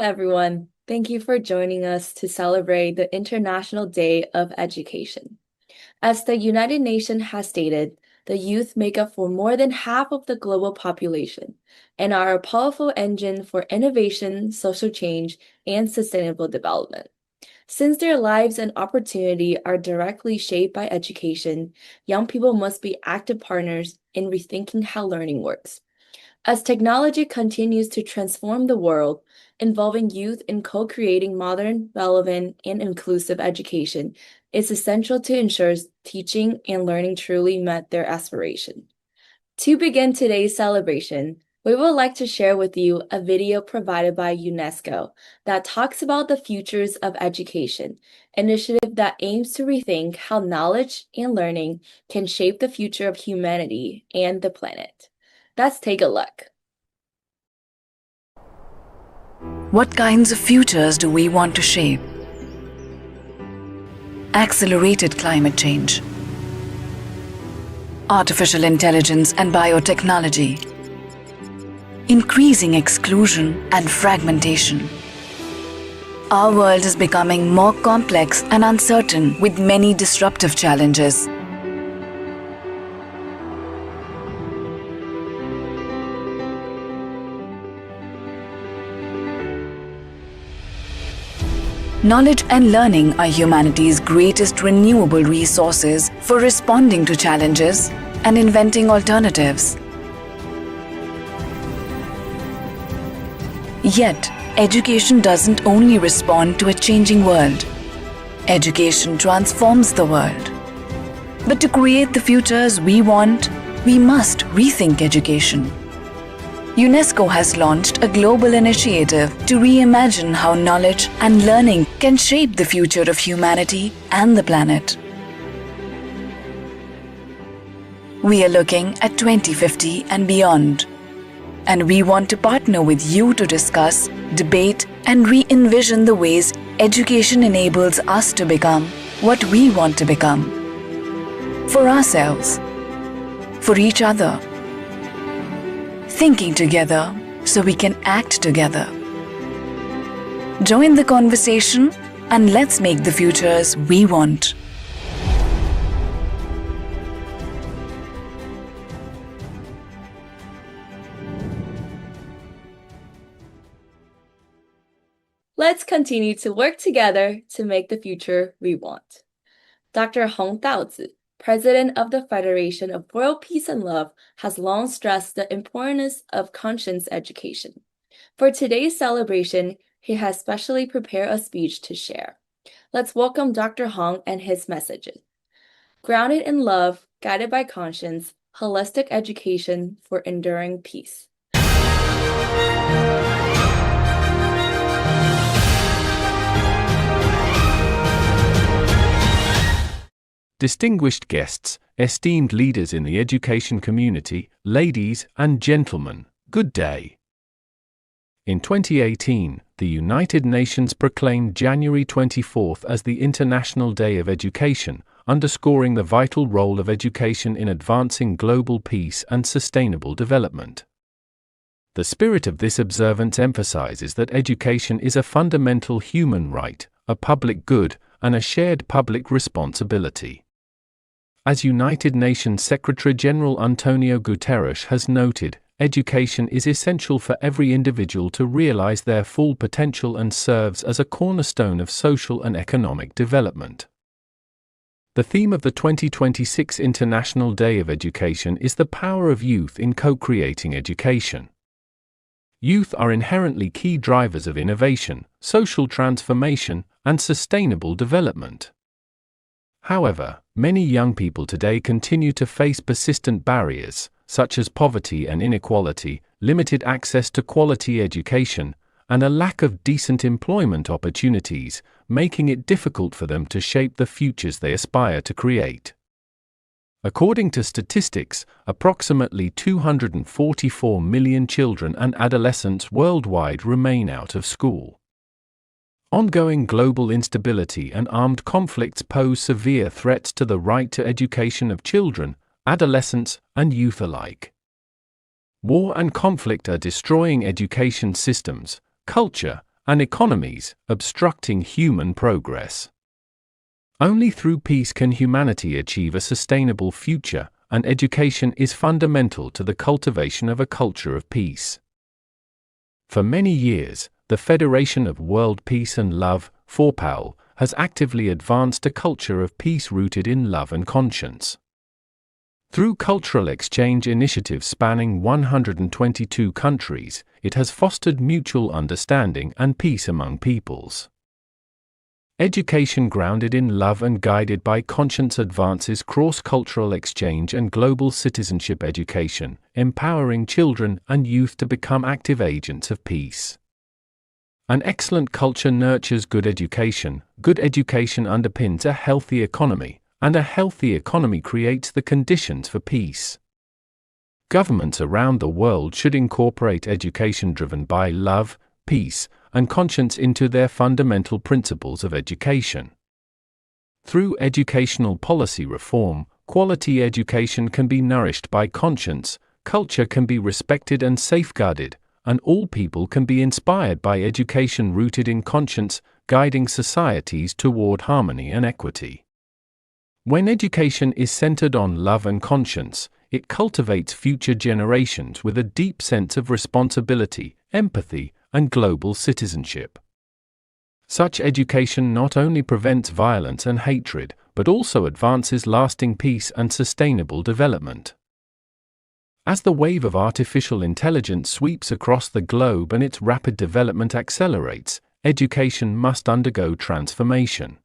everyone. Thank you for joining us to celebrate the International Day of Education. As the United Nations has stated, the youth make up for more than half of the global population and are a powerful engine for innovation, social change, and sustainable development. Since their lives and opportunity are directly shaped by education, young people must be active partners in rethinking how learning works. As technology continues to transform the world, involving youth in co-creating modern, relevant, and inclusive education is essential to ensure teaching and learning truly met their aspiration. To begin today's celebration, we would like to share with you a video provided by UNESCO that talks about the Futures of Education, initiative that aims to rethink how knowledge and learning can shape the future of humanity and the planet. Let's take a look. What kinds of futures do we want to shape? Accelerated climate change, artificial intelligence and biotechnology, increasing exclusion and fragmentation. Our world is becoming more complex and uncertain with many disruptive challenges. Knowledge and learning are humanity's greatest renewable resources for responding to challenges and inventing alternatives. Yet, education doesn't only respond to a changing world. Education transforms the world. But to create the futures we want, we must rethink education. UNESCO has launched a global initiative to reimagine how knowledge and learning can shape the future of humanity and the planet. We are looking at 2050 and beyond, and we want to partner with you to discuss, debate, and re-envision the ways education enables us to become what we want to become. For ourselves, for each other, thinking together so we can act together. Join the conversation and let's make the futures we want. Let's continue to work together to make the future we want. Dr. Hong Daozi, President of the Federation of World Peace and Love, has long stressed the importance of conscience education. For today's celebration, he has specially prepared a speech to share. Let's welcome Dr. Hong and his messages. Grounded in love, guided by conscience, holistic education for enduring peace. Distinguished guests, esteemed leaders in the education community, ladies and gentlemen, good day. In 2018, the United Nations proclaimed January 24th as the International Day of Education, underscoring the vital role of education in advancing global peace and sustainable development. The spirit of this observance emphasizes that education is a fundamental human right, a public good, and a shared public responsibility. As United Nations Secretary-General Antonio Guterres has noted, education is essential for every individual to realize their full potential and serves as a cornerstone of social and economic development. The theme of the 2026 International Day of Education is the power of youth in co-creating education. Youth are inherently key drivers of innovation, social transformation, and sustainable development. However, many young people today continue to face persistent barriers, such as poverty and inequality, limited access to quality education, and a lack of decent employment opportunities, making it difficult for them to shape the futures they aspire to create. According to statistics, approximately 244 million children and adolescents worldwide remain out of school. Ongoing global instability and armed conflicts pose severe threats to the right to education of children, adolescents, and youth alike. War and conflict are destroying education systems, culture, and economies, obstructing human progress. Only through peace can humanity achieve a sustainable future, and education is fundamental to the cultivation of a culture of peace. For many years, the Federation of World Peace and Love, FOWPAL, has actively advanced a culture of peace rooted in love and conscience. Through cultural exchange initiatives spanning 122 countries, it has fostered mutual understanding and peace among peoples. Education grounded in love and guided by conscience advances cross-cultural exchange and global citizenship education, empowering children and youth to become active agents of peace. An excellent culture nurtures good education underpins a healthy economy, and a healthy economy creates the conditions for peace. Governments around the world should incorporate education driven by love, peace, and conscience into their fundamental principles of education. Through educational policy reform, quality education can be nourished by conscience, culture can be respected and safeguarded, and all people can be inspired by education rooted in conscience, guiding societies toward harmony and equity. When education is centered on love and conscience, it cultivates future generations with a deep sense of responsibility, empathy, and global citizenship. Such education not only prevents violence and hatred, but also advances lasting peace and sustainable development. As the wave of artificial intelligence sweeps across the globe and its rapid development accelerates, education must undergo transformation.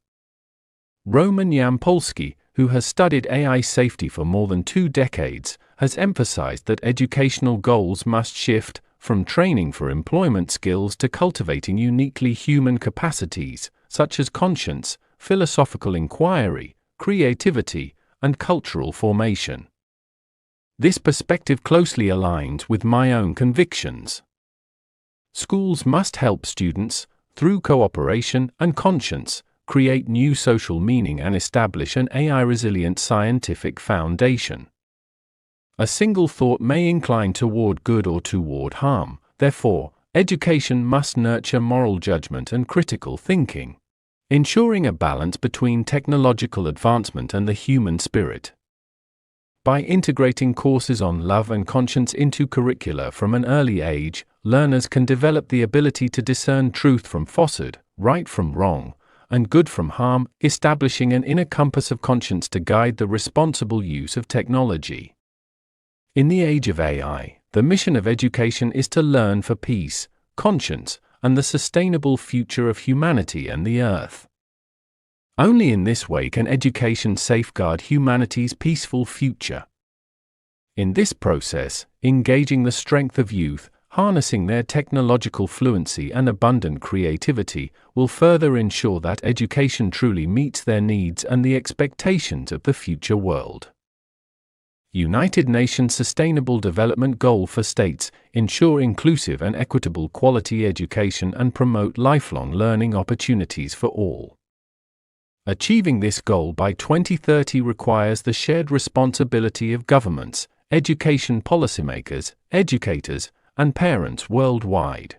Roman Yampolsky, who has studied AI safety for more than 2 decades, has emphasized that educational goals must shift from training for employment skills to cultivating uniquely human capacities, such as conscience, philosophical inquiry, creativity, and cultural formation. This perspective closely aligns with my own convictions. Schools must help students, through cooperation and conscience, create new social meaning and establish an AI-resilient scientific foundation. A single thought may incline toward good or toward harm, therefore, education must nurture moral judgment and critical thinking, ensuring a balance between technological advancement and the human spirit. By integrating courses on love and conscience into curricula from an early age, learners can develop the ability to discern truth from falsehood, right from wrong, and good from harm, establishing an inner compass of conscience to guide the responsible use of technology. In the age of AI, the mission of education is to learn for peace, conscience, and the sustainable future of humanity and the Earth. Only in this way can education safeguard humanity's peaceful future. In this process, engaging the strength of youth, harnessing their technological fluency and abundant creativity, will further ensure that education truly meets their needs and the expectations of the future world. United Nations Sustainable Development Goal for states: ensure inclusive and equitable quality education and promote lifelong learning opportunities for all. Achieving this goal by 2030 requires the shared responsibility of governments, education policymakers, educators, and parents worldwide.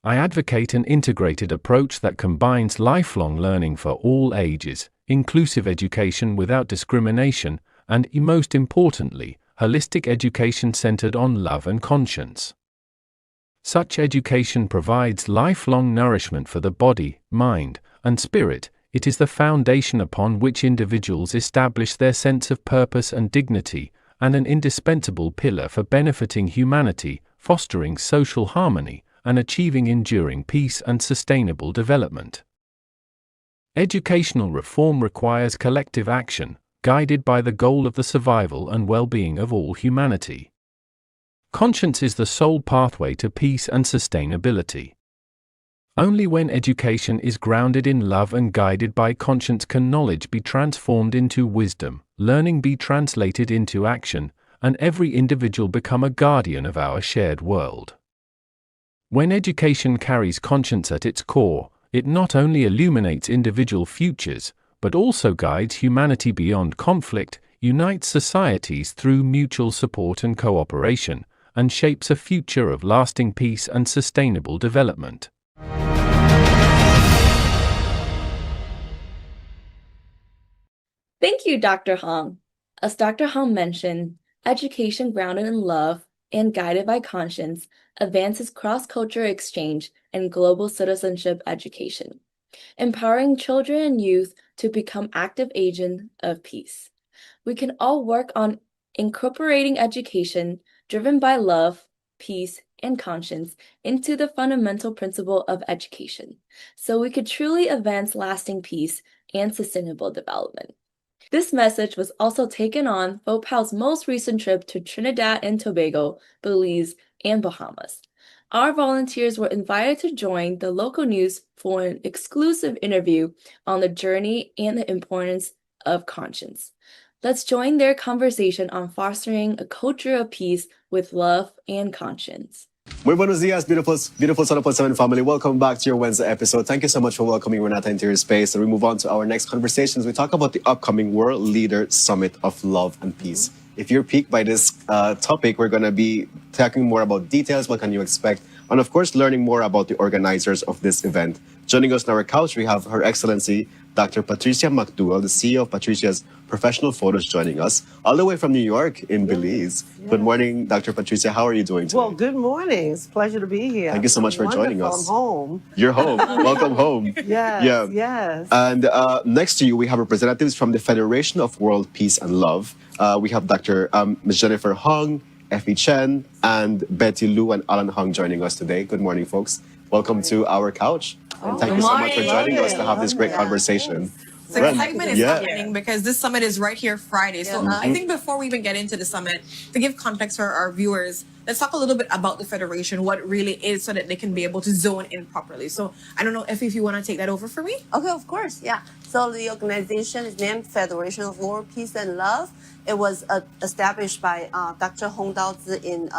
I advocate an integrated approach that combines lifelong learning for all ages, inclusive education without discrimination, and, most importantly, holistic education centered on love and conscience. Such education provides lifelong nourishment for the body, mind, and spirit. It is the foundation upon which individuals establish their sense of purpose and dignity, and an indispensable pillar for benefiting humanity, fostering social harmony, and achieving enduring peace and sustainable development. Educational reform requires collective action, guided by the goal of the survival and well-being of all humanity. Conscience is the sole pathway to peace and sustainability. Only when education is grounded in love and guided by conscience can knowledge be transformed into wisdom, learning be translated into action, and every individual become a guardian of our shared world. When education carries conscience at its core, it not only illuminates individual futures, but also guides humanity beyond conflict, unites societies through mutual support and cooperation, and shapes a future of lasting peace and sustainable development. Thank you, Dr. Hong. As Dr. Hong mentioned, education grounded in love and guided by conscience advances cross-cultural exchange and global citizenship education, empowering children and youth to become active agents of peace. We can all work on incorporating education driven by love, peace, and conscience into the fundamental principle of education, so we could truly advance lasting peace and sustainable development. This message was also taken on FOWPAL's most recent trip to Trinidad and Tobago, Belize, and Bahamas. Our volunteers were invited to join the local news for an exclusive interview on the journey and the importance of conscience. Let's join their conversation on fostering a culture of peace with love and conscience. Muy buenos dias, beautiful Son of 7 family. Welcome back to your Wednesday episode. Thank you so much for welcoming Renata into your space. And we move on to our next conversations. We talk about the upcoming World Leader Summit of Love and Peace. If you're piqued by this topic, we're going to be talking more about details, what can you expect, and of course, learning more about the organizers of this event. Joining us on our couch, we have Her Excellency, Dr. Patricia McDowell, the CEO of Patricia's Professional Photos, joining us all the way from New York in Belize. Yes. Good morning, Dr. Patricia. How are you doing today? Well, good morning. It's a pleasure to be here. Thank you so much for joining us. I'm home. You're home. Welcome home. Yes, yeah. Yes. And next to you, we have representatives from the Federation of World Peace and Love. We have Dr. Ms. Jennifer Hong, Effie Chen, and Betty Lu and Alan Hong joining us today. Good morning, folks. Welcome to our couch. And thank you so much for joining us to have this great conversation. So excitement is happening because this summit is right here Friday. So I think before we even get into the summit, to give context for our viewers, let's talk a little bit about the Federation, what it really is, so that they can be able to zone in properly. So I don't know, Effie, if you want to take that over for me? Okay, of course, yeah. So the organization is named Federation of World Peace and Love. It was established by Dr. Hong Daozi in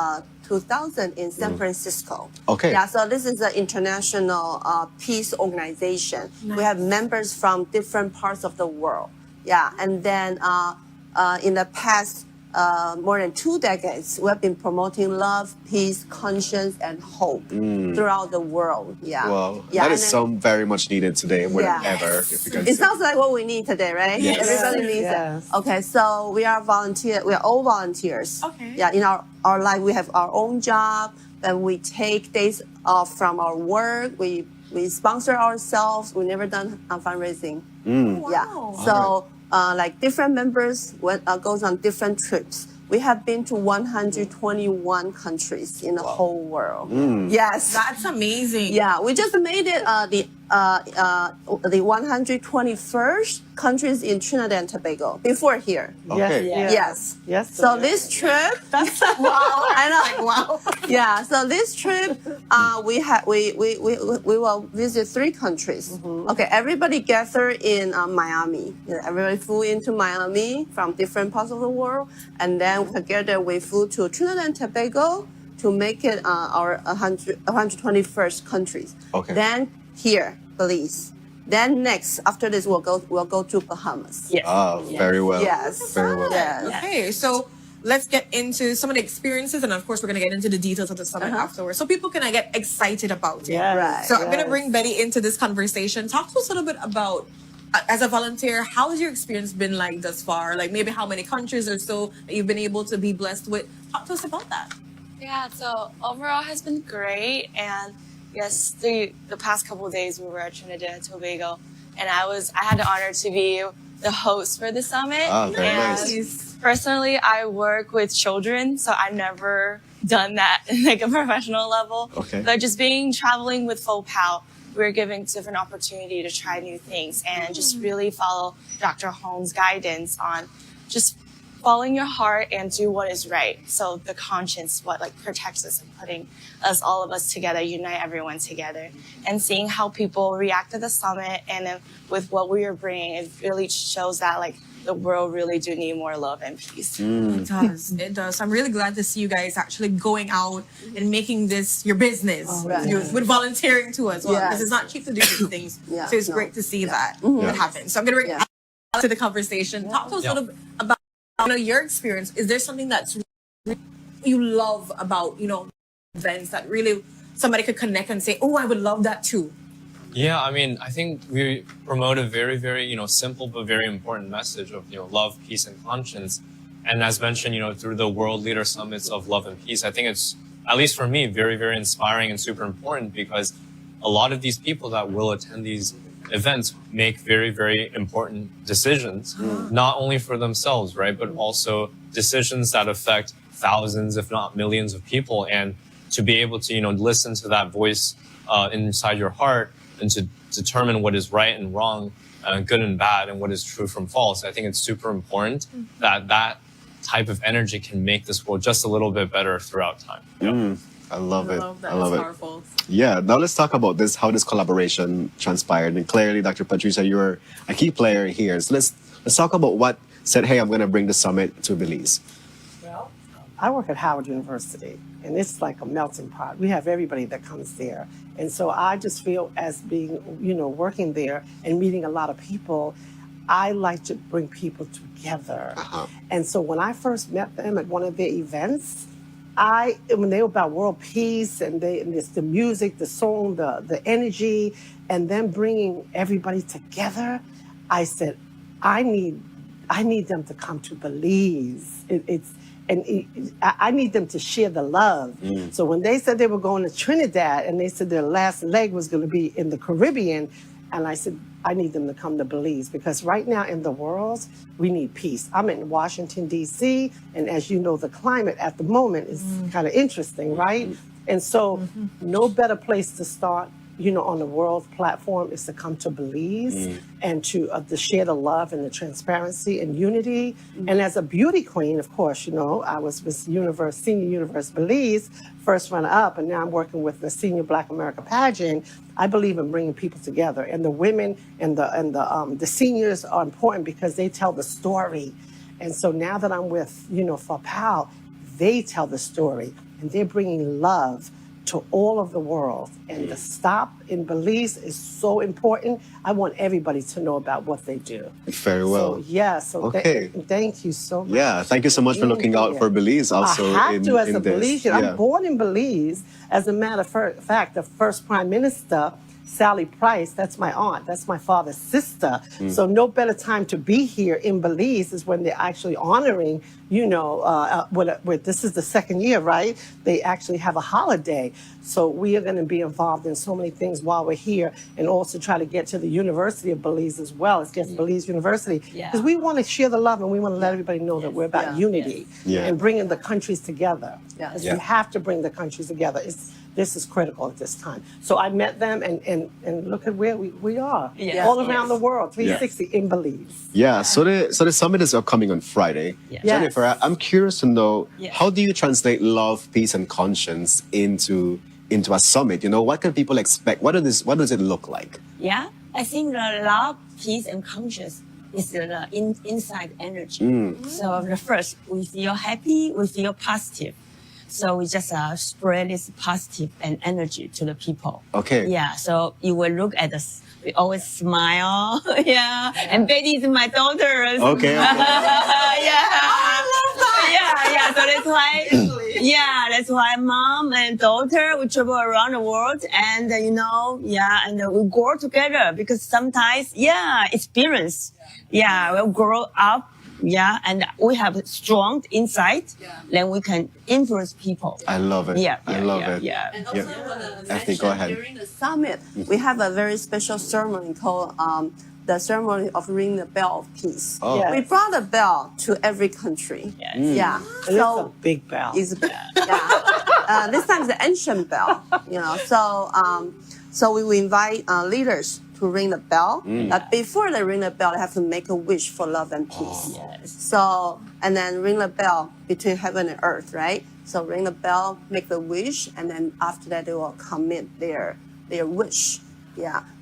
2000 in San Francisco. Okay. Yeah, so this is an international peace organization. Nice. We have members from different parts of the world. Yeah, and then in the past more than 2 decades, we have been promoting love, peace, conscience, and hope throughout the world. Yeah. Wow. Yeah, that is so very much needed today, more than ever. If you can it say. sounds like what we need today, right? Yes. Everybody needs it. Okay, so we are volunteer. We are all volunteers. Okay. Yeah, in our life, we have our own job, and we take days off from our work. We sponsor ourselves. We never done fundraising. Wow. Yeah. So. Like different members goes on different trips. We have been to 121 countries in the whole world. Yes. That's amazing. Yeah, we just made it the 121st countries in Trinidad and Tobago before here. Okay. Yes. So this trip, that's wow. I know. Like, wow. Yeah. So this trip, we will visit 3 countries. Okay. Everybody gather in Miami. You know, everybody flew into Miami from different parts of the world, and then together we flew to Trinidad and Tobago to make it our 121st countries. Okay. Then here, Belize. Then next, after this, we'll go to Bahamas. Yes. Very well. Yes. Very well. Yes. Okay, so let's get into some of the experiences, and of course, we're going to get into the details of the summit afterwards, so people can get excited about it. Yes. Right. So I'm going to bring Betty into this conversation. Talk to us a little bit about, as a volunteer, how has your experience been like thus far? Like maybe how many countries or so that you've been able to be blessed with? Talk to us about that. Yeah, so overall has been great, and yes, the past couple of days we were at Trinidad and Tobago, and I had the honor to be the host for the summit. Very and nice. Personally, I work with children, so I've never done that in like a professional level. Okay. But just traveling with FOWPAL, we're given different opportunity to try new things and just really follow Dr. Hong's guidance on just following your heart and do what is right. So the conscience, what protects us and putting all of us together, unite everyone together, and seeing how people react to the summit, and then with what we are bringing, it really shows that the world really do need more love and peace. It does. It does. I'm really glad to see you guys actually going out and making this your business with volunteering too as well, because it's not cheap to do these things. So it's great to see that it happens. So I'm going to bring to the conversation. Talk to us a little bit about your experience. Is there something that's you love about events that really somebody could connect and say, oh, I would love that too? Yeah, I mean, I think we promote a very, very, simple but very important message of, love, peace, and conscience. And as mentioned, through the World Leader Summits of Love and Peace, I think it's, at least for me, very, very inspiring and super important, because a lot of these people that will attend these events make very, very important decisions, not only for themselves, right, but also decisions that affect thousands, if not millions of people. And to be able to, listen to that voice inside your heart and to determine what is right and wrong, good and bad, and what is true from false. I think it's super important that that type of energy can make this world just a little bit better throughout time. I love it. That. I love That's it. powerful. Yeah, now let's talk about this, how this collaboration transpired. And clearly, Dr. Patricia, you're a key player here. So let's talk about what said, hey, I'm going to bring the summit to Belize. Well, I work at Howard University, and it's like a melting pot. We have everybody that comes there. And so I just feel as being, working there and meeting a lot of people, I like to bring people together. And so when I first met them at one of their events, when they were about world peace and it's the music, the song, the energy, and then bringing everybody together, I said, I need them to come to Belize. I need them to share the love. So when they said they were going to Trinidad and they said their last leg was going to be in the Caribbean, and I said, I need them to come to Belize, because right now in the world, we need peace. I'm in Washington, D.C., and as you know, the climate at the moment is kind of interesting, right? And so no better place to start, on the world platform is to come to Belize and to share the love and the transparency and unity. And as a beauty queen, of course, I was Miss Universe, Senior Universe Belize, first runner-up, and now I'm working with the Senior Black America pageant. I believe in bringing people together, and the women and the seniors are important because they tell the story. And so now that I'm with, FOWPAL, they tell the story, and they're bringing love to all of the world. And the stop in Belize is so important. I want everybody to know about what they do. Very well. Okay. Thank you so much. Yeah, thank you so much for looking out for Belize also. I have to as a this. Belizean. I'm born in Belize. As a matter of fact, the first Prime Minister, Sally Price, that's my aunt, that's my father's sister. So no better time to be here in Belize is when they're actually honoring, this is the second year, right? They actually have a holiday. So we are going to be involved in so many things while we're here, and also try to get to the University of Belize as well. It's just Belize University. Because we want to share the love, and we want to let everybody know that we're about unity and bringing the countries together. We have to bring the countries together. This is critical at this time. So I met them, and look at where we are. All around the world, 360 in Belize. So the summit is upcoming on Friday. Jennifer, I'm curious to know, how do you translate love, peace, and conscience into a summit? What can people expect? What does it look like? I think the love, peace, and conscience is the inside energy. So the first, we feel happy, we feel positive. So we just spread this positive and energy to the people. So you will look at us. We always smile. And Betty is my daughter. So that's why. That's why mom and daughter we travel around the world, and and we grow together, because sometimes experience. We'll grow up. And we have strong insight, then we can influence people. I love it. I love it. And also, Effie, go ahead. During the summit, we have a very special ceremony called the ceremony of ringing the bell of peace. We brought a bell to every country. It's a big bell. It's this time it's the ancient bell. So we will invite leaders to ring the bell. But before they ring the bell, they have to make a wish for love and peace. So, and then ring the bell between heaven and earth, right? So ring the bell, make the wish, and then after that they will commit their wish.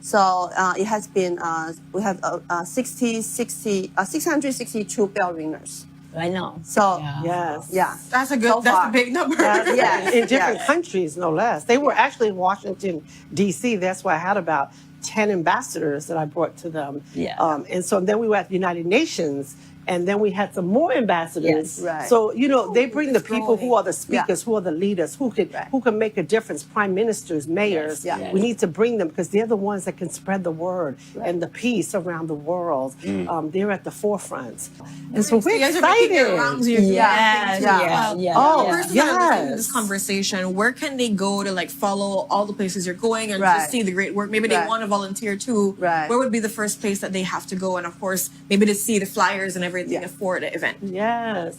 So it has been, we have 662 bell ringers. I know. So that's a big number. In different countries, no less. They were actually in Washington, D.C. That's why I had about 10 ambassadors that I brought to them. And so then we were at the United Nations, And then we had some more ambassadors. Yes, right. So, you know, they bring the it's people who growing. are the speakers, who are the leaders, who can make a difference, prime ministers, mayors. Yes. We need to bring them because they're the ones that can spread the word and the peace around the world. They're at the forefront. And so we're You guys are making your excited. rounds, you're doing things. Oh, The person that listening to this yes. conversation, where can they go to like follow all the places you're going and Right. to see the great work? Maybe they Right. want to volunteer too. Right. Where would be the first place that they have to go? And of course, maybe to see the flyers and everything for the event. Yes.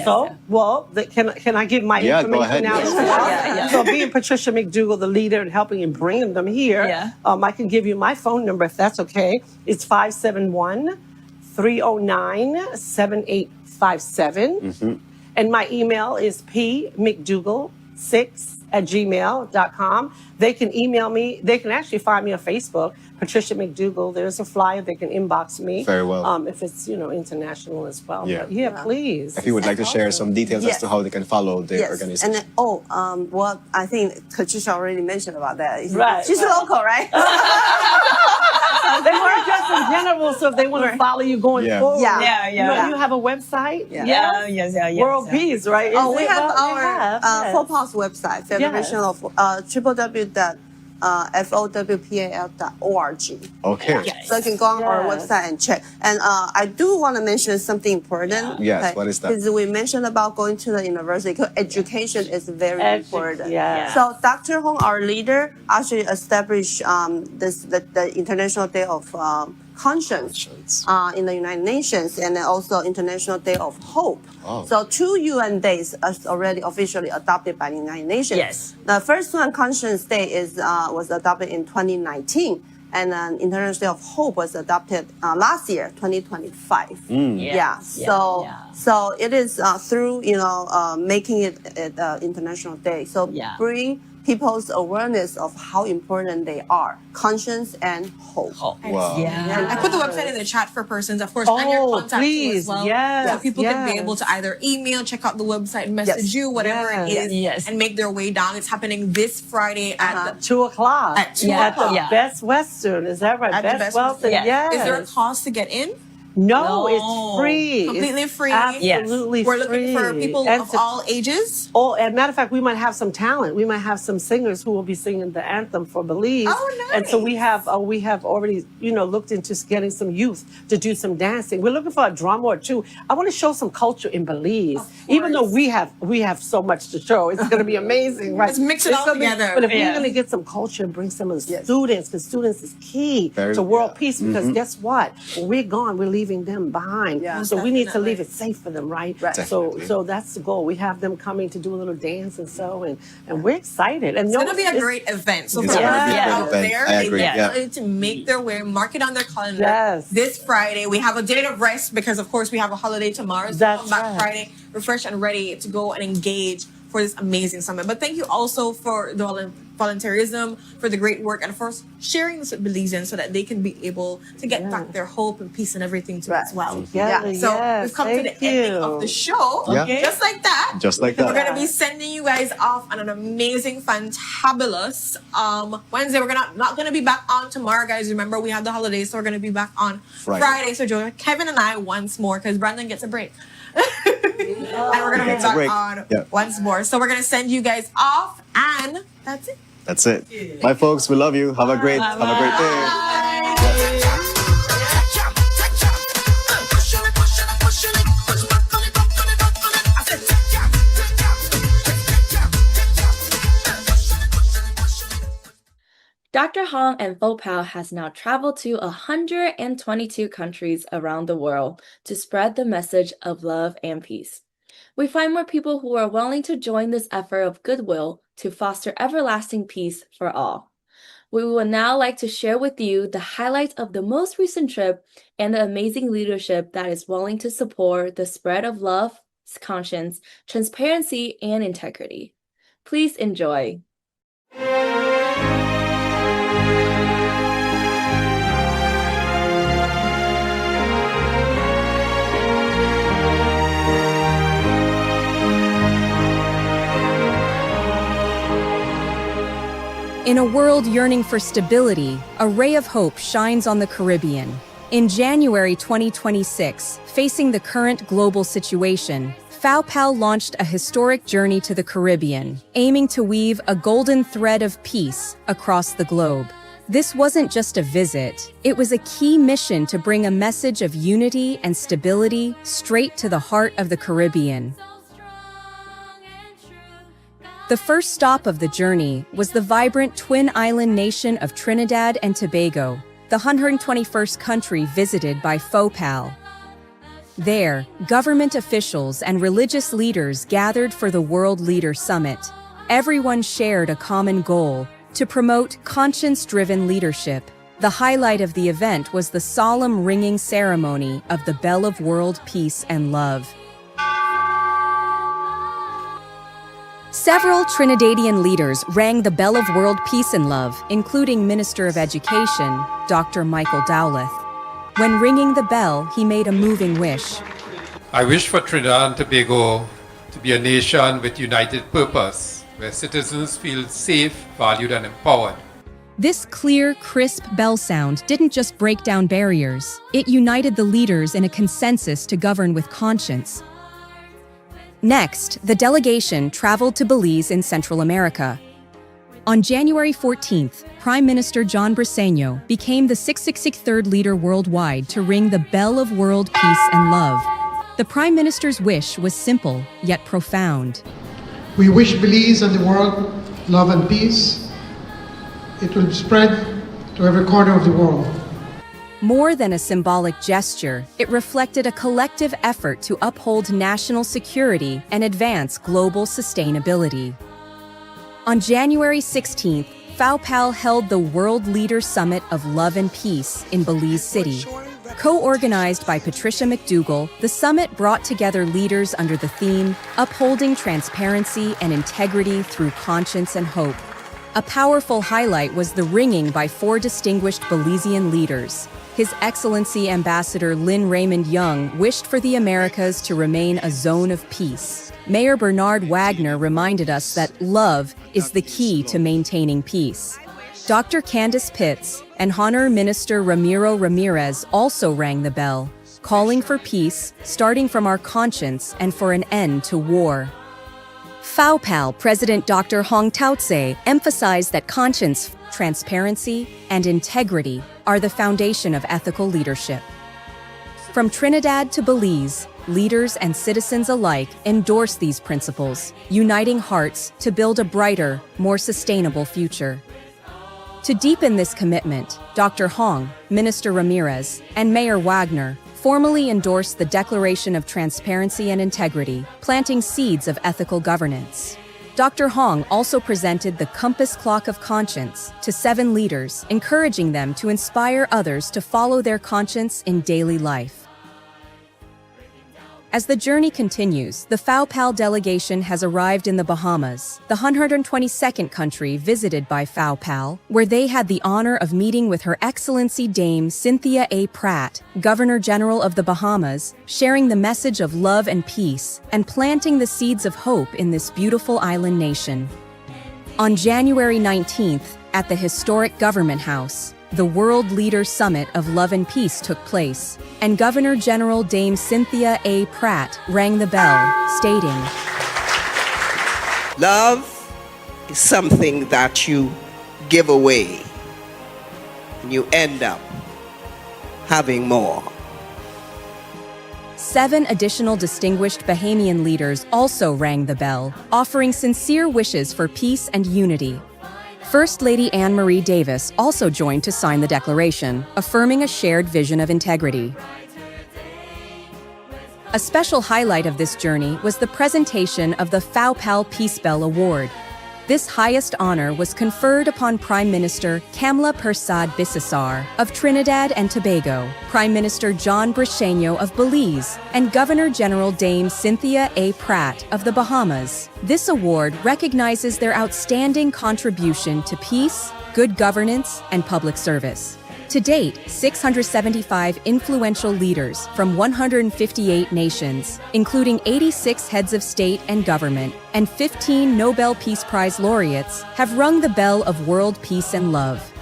So, well, can I give my Yeah, go information ahead, now yes. as well? So, being Patricia McDougall, the leader and helping and bringing them here, I can give you my phone number if that's okay. It's 571-309-7857. And my email is pmcdougall6@gmail.com. They can email me. They can actually find me on Facebook, Patricia McDougall. There's a flyer. They can inbox me. Very well. If it's, you know, international as well. Yeah. But please. If you would like to share some details as Yes. to how they can follow the Yes. organization. And then, well, I think Patricia already mentioned about that. Right, She's right. local, right? They weren't just in general, so if they want to follow you going Yeah. forward. Yeah. You know, you have a website? Yes. World Peace, right? Oh, Is we it? have Well, our yes. FOWPAL's website, Federation of www.fowpal.org. Okay. So you can go on our Yes. website and check. And I do want to mention something important. Yes, what is that? Because we mentioned about going to the university. Because education is very important. yes. So Dr. Hong, our leader, actually established the International Day of Conscience in the United Nations, and then also International Day of Hope. Oh. So 2 UN days are already officially adopted by the United Nations. Yes. The first one, Conscience Day, was adopted in 2019, and then International Day of Hope was adopted last year, 2025. So it is through making it International Day. So bring people's awareness of how important they are, conscience and hope. Wow. And I put the website in the chat for persons, of course, and your contact too please. as well. Yes, So people can be yes. able to either email, check out the website, message you, whatever it is, Yes. and make their way down. It's happening this Friday at 2 o'clock. At 2 At the o'clock. Best Western. Is that right? At the Best Best Western. Western. Yes. Is there a cost to get in? No, it's free. Completely It's free. Absolutely We're free. looking for people And of to- all ages. Oh, as a matter of fact, we might have some talent. We might have some singers who will be singing the anthem for Belize. Oh, And so we nice. have already, looked into getting some youth to do some dancing. We're looking for a drummer or two. I want to show some culture in Belize, even though we have so much to show. It's going to be amazing, right? Let's mix it It's all gonna be- together. But if Yeah. we're going to get some culture and bring some of the students, because students is key Very- to world yeah. peace. Because guess what? When we're gone, we're leaving them behind. Yeah. So we need to Definitely. leave it safe for them, right? Definitely. So that's the goal. We have them coming to do a little dance and so, and we're excited. And It's going to be a great event. So for It's gonna be a everyone great out event. there, I agree, they yeah. definitely need to make their way, mark it on their calendar. Yes. This Friday, we have a day of rest because, of course, we have a holiday tomorrow. So That's come back right. Friday, refreshed and ready to go and engage for this amazing summit. But thank you also for the volunteerism, for the great work, and for sharing this with Belizeans so that they can be able to get back their hope and peace and everything too as well. Yeah, So yes, we've come to the thank ending you. of the show. Yeah. Okay. Just like that. Just like We're that. gonna be sending you guys off on an amazing, fantabulous Wednesday. We're not gonna be back on tomorrow, guys. Remember, we have the holidays, so we're gonna be back on Friday. So join Kevin and I once more because Brandon gets a break. And we're gonna be Gets a back break. on Yeah. once more. So we're gonna send you guys off, and that's it. That's it. Bye, folks. We love you. Have a great day. Dr. Hong and FOWPAL has now traveled to 122 countries around the world to spread the message of love and peace. We find more people who are willing to join this effort of goodwill to foster everlasting peace for all. We would now like to share with you the highlights of the most recent trip and the amazing leadership that is willing to support the spread of love, conscience, transparency, and integrity. Please enjoy. In a world yearning for stability, a ray of hope shines on the Caribbean. In January 2026, facing the current global situation, FOWPAL launched a historic journey to the Caribbean, aiming to weave a golden thread of peace across the globe. This wasn't just a visit, it was a key mission to bring a message of unity and stability straight to the heart of the Caribbean. The first stop of the journey was the vibrant twin island nation of Trinidad and Tobago, the 121st country visited by FOWPAL. There, government officials and religious leaders gathered for the World Leader Summit. Everyone shared a common goal: to promote conscience-driven leadership. The highlight of the event was the solemn ringing ceremony of the Bell of World Peace and Love. Several Trinidadian leaders rang the Bell of World Peace and Love, including Minister of Education, Dr. Michael Dowleth. When ringing the bell, he made a moving wish. I wish for Trinidad and Tobago to be a nation with united purpose, where citizens feel safe, valued, and empowered. This clear, crisp bell sound didn't just break down barriers. It united the leaders in a consensus to govern with conscience. Next, the delegation traveled to Belize in Central America. On January 14th, Prime Minister John Briceño became the 663rd leader worldwide to ring the Bell of World Peace and Love. The Prime Minister's wish was simple, yet profound. We wish Belize and the world love and peace. It will spread to every corner of the world. More than a symbolic gesture, it reflected a collective effort to uphold national security and advance global sustainability. On January 16th, FOWPAL held the World Leader Summit of Love and Peace in Belize City. Co-organized by Patricia McDougall, the summit brought together leaders under the theme, Upholding Transparency and Integrity Through Conscience and Hope. A powerful highlight was the ringing by 4 distinguished Belizean leaders. His Excellency Ambassador Lynn Raymond Young wished for the Americas to remain a zone of peace. Mayor Bernard Wagner reminded us that love is the key to maintaining peace. Dr. Candace Pitts and Honor Minister Ramiro Ramirez also rang the bell, calling for peace, starting from our conscience and for an end to war. FOWPAL President Dr. Hong Taotse emphasized that conscience, transparency, and integrity are the foundation of ethical leadership. From Trinidad to Belize, leaders and citizens alike endorse these principles, uniting hearts to build a brighter, more sustainable future. To deepen this commitment, Dr. Hong, Minister Ramirez, and Mayor Wagner formally endorsed the Declaration of Transparency and Integrity, planting seeds of ethical governance. Dr. Hong also presented the Compass Clock of Conscience to 7 leaders, encouraging them to inspire others to follow their conscience in daily life. As the journey continues, the FOWPAL delegation has arrived in the Bahamas, the 122nd country visited by FOWPAL, where they had the honor of meeting with Her Excellency Dame Cynthia A. Pratt, Governor General of the Bahamas, sharing the message of love and peace, and planting the seeds of hope in this beautiful island nation. On January 19th, at the historic Government House, the World Leader Summit of Love and Peace took place, and Governor General Dame Cynthia A. Pratt rang the bell, stating, "Love is something that you give away, and you end up having more." 7 additional distinguished Bahamian leaders also rang the bell, offering sincere wishes for peace and unity. First Lady Anne-Marie Davis also joined to sign the declaration, affirming a shared vision of integrity. A special highlight of this journey was the presentation of the FOWPAL Peace Bell Award. This highest honor was conferred upon Prime Minister Kamla Persad Bissessar of Trinidad and Tobago, Prime Minister John Briceño of Belize, and Governor General Dame Cynthia A. Pratt of the Bahamas. This award recognizes their outstanding contribution to peace, good governance, and public service. To date, 675 influential leaders from 158 nations, including 86 heads of state and government, and 15 Nobel Peace Prize laureates, have rung the bell of world peace and love.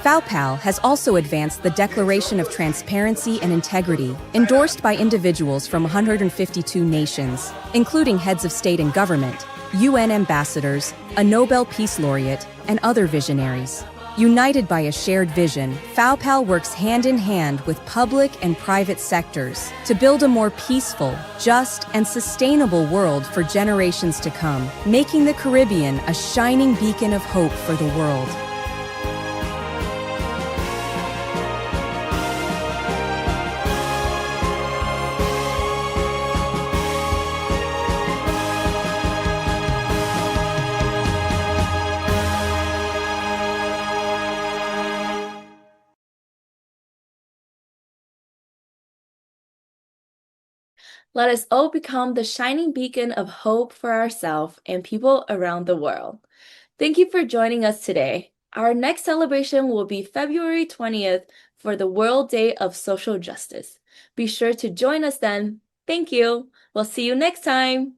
FOWPAL has also advanced the Declaration of Transparency and Integrity, endorsed by individuals from 152 nations, including heads of state and government, UN ambassadors, a Nobel Peace Laureate, and other visionaries. United by a shared vision, FOWPAL works hand in hand with public and private sectors to build a more peaceful, just, and sustainable world for generations to come, making the Caribbean a shining beacon of hope for the world. Let us all become the shining beacon of hope for ourselves and people around the world. Thank you for joining us today. Our next celebration will be February 20th for the World Day of Social Justice. Be sure to join us then. Thank you. We'll see you next time.